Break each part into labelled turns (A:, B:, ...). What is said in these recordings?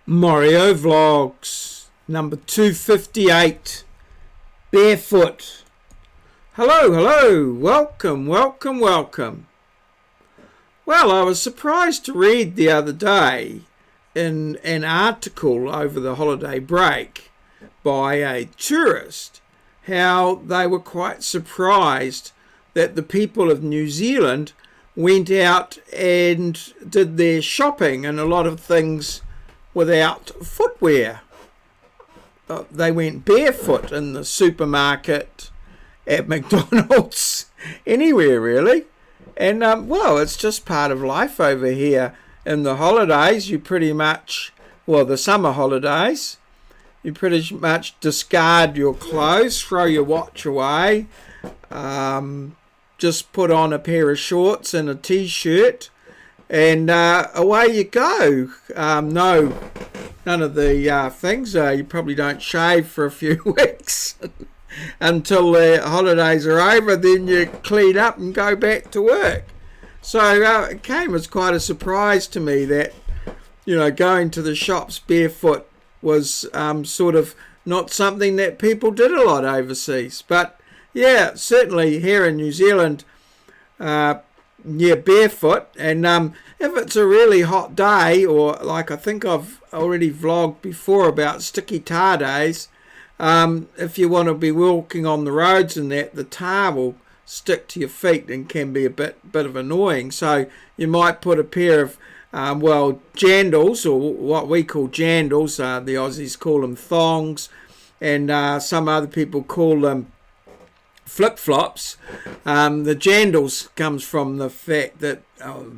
A: Maurieo Vlogs, number 258, Barefoot. Hello, welcome. Well, I was surprised to read the other day in an article over the holiday break by a tourist how they were quite surprised that the people of New Zealand went out and did their shopping and a lot of things without footwear. They went barefoot in the supermarket, at McDonald's, anywhere really. And well, it's just part of life over here. In the holidays, you pretty much, well, the summer holidays, you pretty much discard your clothes, throw your watch away, just put on a pair of shorts and a t-shirt, and away you go. None of the things. You probably don't shave for a few weeks until the holidays are over. Then you clean up and go back to work. So it came as quite a surprise to me that, going to the shops barefoot was sort of not something that people did a lot overseas. But yeah, certainly here in New Zealand, barefoot. And if it's a really hot day, or like I think I've already vlogged before about sticky tar days, if you want to be walking on the roads and that, the tar will stick to your feet and can be a bit of annoying. So you might put a pair of jandals, or what we call jandals. The Aussies call them thongs, and some other people call them flip-flops. The jandals comes from the fact that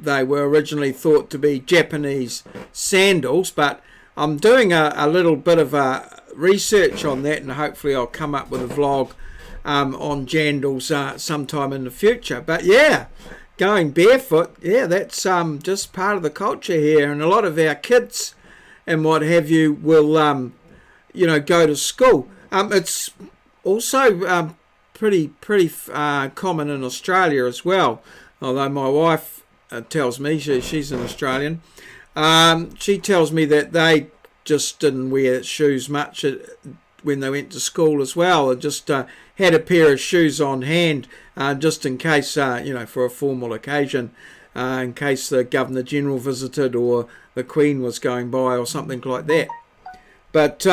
A: they were originally thought to be Japanese sandals, but I'm doing a little bit of research on that, and hopefully I'll come up with a vlog on jandals sometime in the future. But yeah, going barefoot, that's just part of the culture here, and a lot of our kids and what have you will go to school. It's also pretty common in Australia as well, although my wife tells me, she's an Australian, she tells me that they just didn't wear shoes much when they went to school as well, and just had a pair of shoes on hand just in case, for a formal occasion, in case the Governor General visited or the Queen was going by or something like that. But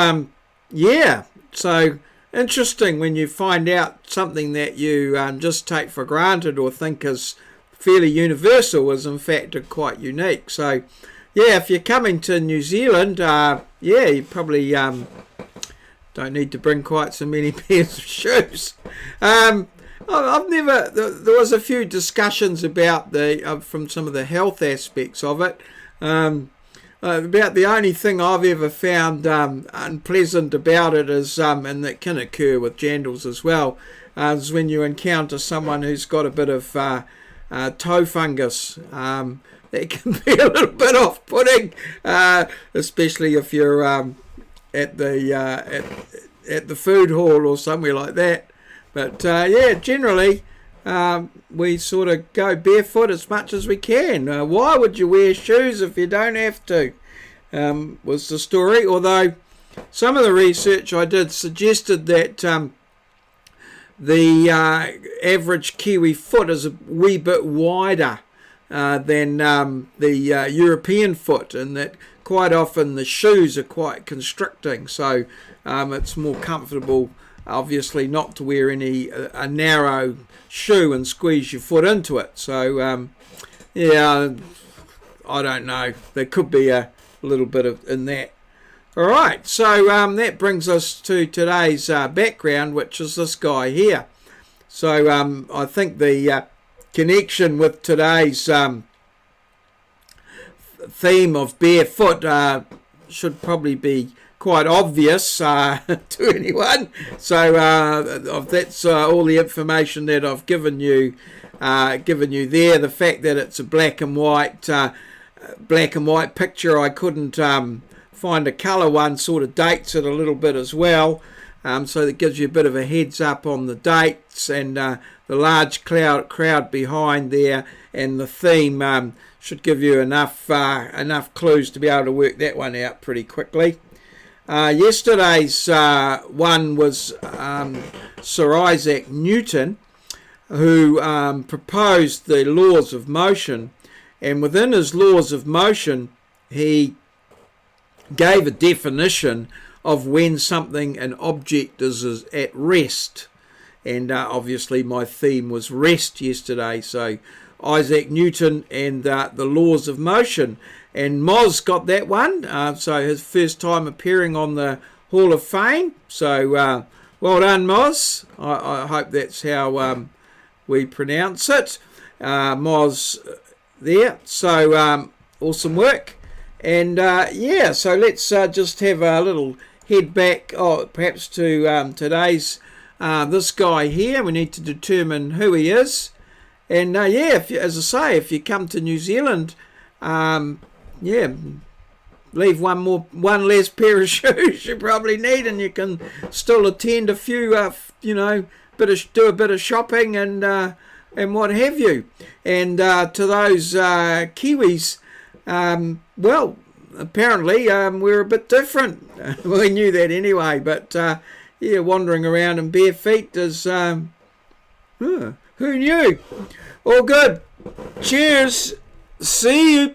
A: so interesting when you find out something that you just take for granted or think is fairly universal is in fact quite unique. So yeah, if you're coming to New Zealand, you probably don't need to bring quite so many pairs of shoes. I've never. There was a few discussions about from some of the health aspects of it. About the only thing I've ever found unpleasant about it is, and that can occur with jandals as well, is when you encounter someone who's got a bit of toe fungus. That can be a little bit off-putting, especially if you're at the food hall or somewhere like that. But generally we sort of go barefoot as much as we can. Why would you wear shoes if you don't have to? Was the story. Although some of the research I did suggested that the average Kiwi foot is a wee bit wider than the European foot, and that quite often the shoes are quite constricting, so it's more comfortable obviously not to wear a narrow shoe and squeeze your foot into it. So I don't know, there could be a little bit of in that. Alright, so that brings us to today's background, which is this guy here. So I think the connection with today's theme of barefoot should probably be quite obvious to anyone. So that's all the information that I've given you there. The fact that it's a black and white picture, I couldn't find a colour one, sort of dates it a little bit as well. So that gives you a bit of a heads up on the dates and the large crowd behind there, and the theme should give you enough clues to be able to work that one out pretty quickly. Yesterday's one was Sir Isaac Newton, who proposed the laws of motion, and within his laws of motion he gave a definition of when something, an object, is at rest. And obviously my theme was rest yesterday, so Isaac Newton and the laws of motion. And Moz got that one, so his first time appearing on the Hall of Fame. So well done, Moz. I hope that's how we pronounce it. Moz there. So awesome work. And yeah, so let's just have a little head back, perhaps to today's this guy here. We need to determine who he is. And yeah, as I say, if you come to New Zealand, yeah, leave one less pair of shoes you probably need, and you can still attend a few, do a bit of shopping and what have you. And to those Kiwis, well, apparently we're a bit different. We knew that anyway, but yeah, wandering around in bare feet is, who knew? All good. Cheers. See you.